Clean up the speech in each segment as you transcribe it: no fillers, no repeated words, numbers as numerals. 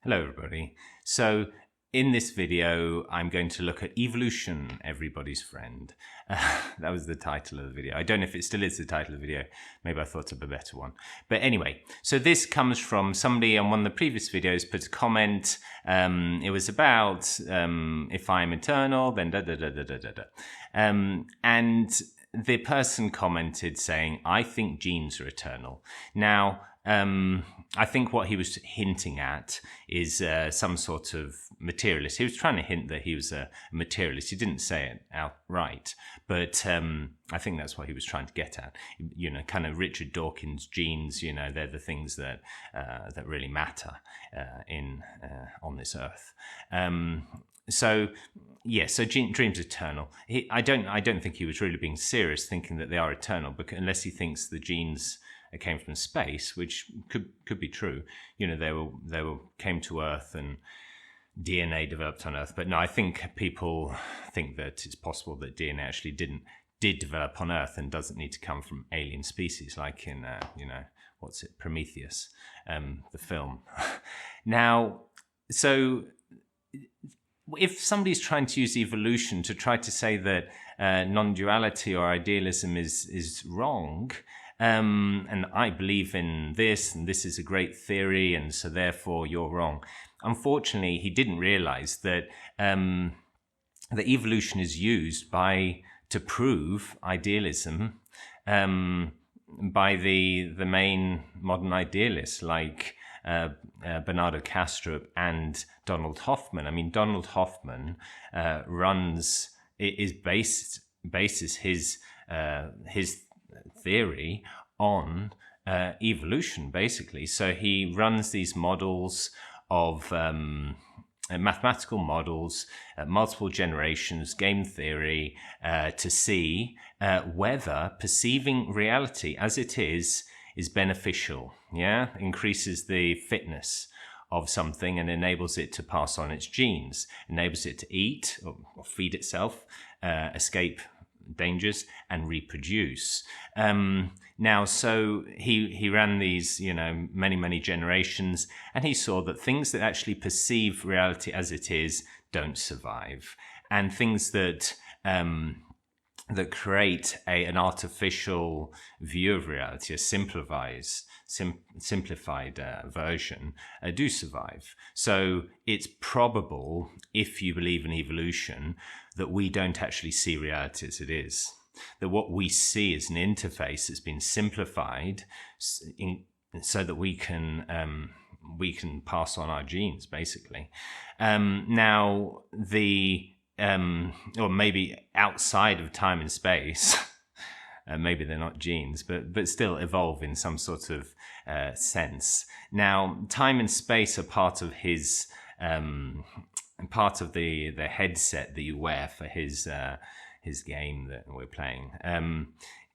Hello everybody. So in this video I'm going to look at evolution, everybody's friend. That was the title of the video. I don't know if it still is the title of the video. Maybe I thought of a better one. But anyway, so this comes from somebody on one of the previous videos put a comment. It was about if I'm eternal, then da da da da da da da. And the person commented saying, I think genes are eternal. Now, I think what he was hinting at is some sort of materialist. He was trying to hint that he was a materialist. He didn't say it outright, but I think that's what he was trying to get at. You know, kind of Richard Dawkins' genes. You know, they're the things that that really matter on this earth. So dreams are eternal. I don't think he was really being serious, thinking that they are eternal, because unless he thinks the genes came from space, which could be true. You know, they came to Earth and DNA developed on Earth. But no, I think people think that it's possible that DNA actually did develop on Earth and doesn't need to come from alien species, like in Prometheus, the film. Now, so if somebody's trying to use evolution to try to say that non-duality or idealism is wrong, and I believe in this, and this is a great theory, and so therefore you're wrong. Unfortunately, he didn't realize that that evolution is used to prove idealism by the main modern idealists like Bernardo Kastrup and Donald Hoffman. I mean, Donald Hoffman bases his theory on evolution, basically. So he runs these models of mathematical models, multiple generations, game theory, to see whether perceiving reality as it is beneficial. Yeah, increases the fitness of something and enables it to pass on its genes, enables it to eat or feed itself, escape dangers, and reproduce. Now, so he ran these, many generations, and he saw that things that actually perceive reality as it is don't survive, and things that that create an artificial view of reality, a simplified version, do survive. So it's probable, if you believe in evolution, that we don't actually see reality as it is. That what we see is an interface that's been simplified so that we can pass on our genes, basically. Now, or maybe outside of time and space, maybe they're not genes, but still evolve in some sort of sense. Now, time and space are part of his part of the headset that you wear for his game that we're playing. And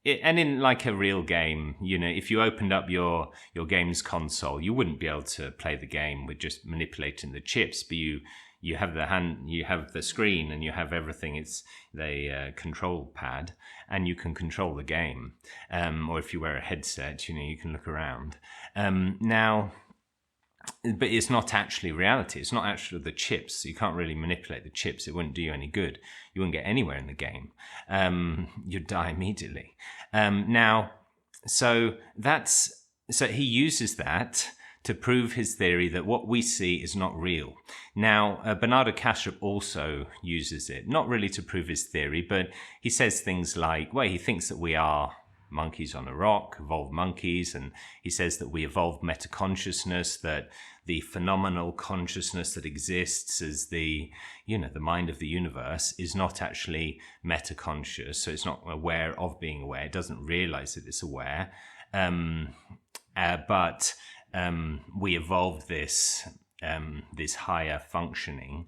in like a real game, if you opened up your games console, you wouldn't be able to play the game with just manipulating the chips, but you have the screen, and you have everything. It's the control pad, and you can control the game. Or if you wear a headset, you can look around. Now, but it's not actually reality. It's not actually the chips. You can't really manipulate the chips. It wouldn't do you any good. You wouldn't get anywhere in the game. You'd die immediately. Now, so he uses that to prove his theory that what we see is not real. Now, Bernardo Kastrup also uses it, not really to prove his theory, but he says things like, well, he thinks that we are monkeys on a rock, evolved monkeys, and he says that we evolved metaconsciousness, that the phenomenal consciousness that exists as the mind of the universe is not actually metaconscious, so it's not aware of being aware. It doesn't realize that it's aware, but we evolved this higher functioning.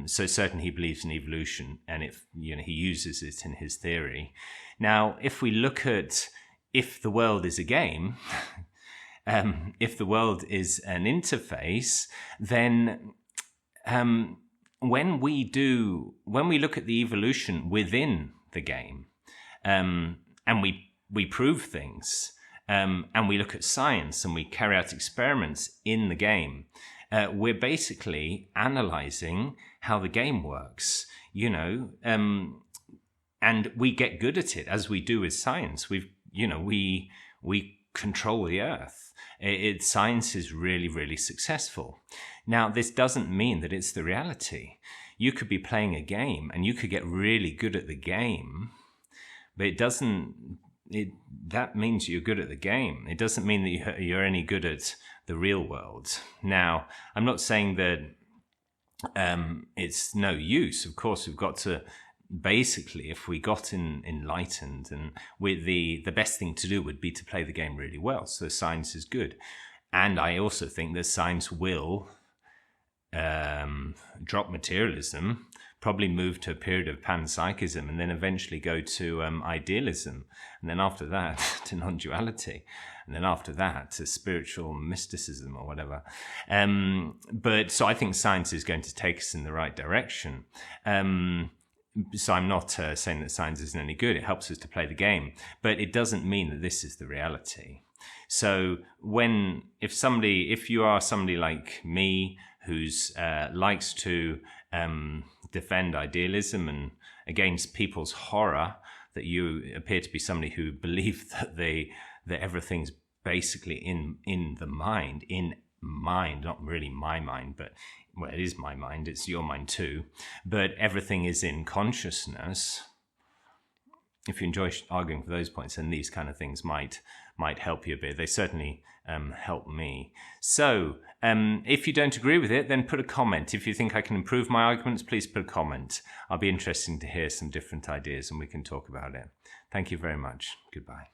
So certainly he believes in evolution, and he uses it in his theory. Now, if we look at if the world is a game, if the world is an interface, then when we look at the evolution within the game, and we prove things, and we look at science and we carry out experiments in the game, We're basically analyzing how the game works, and we get good at it, as we do with science. We control the earth. Science is really, really successful. Now, this doesn't mean that it's the reality. You could be playing a game and you could get really good at the game, but that means you're good at the game. It doesn't mean that you're any good at the real world. Now, I'm not saying that it's no use. Of course, we've got to, basically, if we got enlightened, and the best thing to do would be to play the game really well. So science is good. And I also think that science will drop materialism, probably move to a period of panpsychism, and then eventually go to idealism, and then after that to non-duality, and then after that to spiritual mysticism or whatever. But so I think science is going to take us in the right direction. So I'm not saying that science isn't any good. It helps us to play the game, but it doesn't mean that this is the reality. So if you are somebody like me who's likes to defend idealism and against people's horror that you appear to be somebody who believe that everything's basically in the mind, not really my mind, but well, it is my mind, it's your mind too, but everything is in consciousness. If you enjoy arguing for those points, then these kind of things might help you a bit. They certainly help me. So if you don't agree with it, then put a comment. If you think I can improve my arguments, please put a comment. I'll be interested to hear some different ideas and we can talk about it. Thank you very much. Goodbye.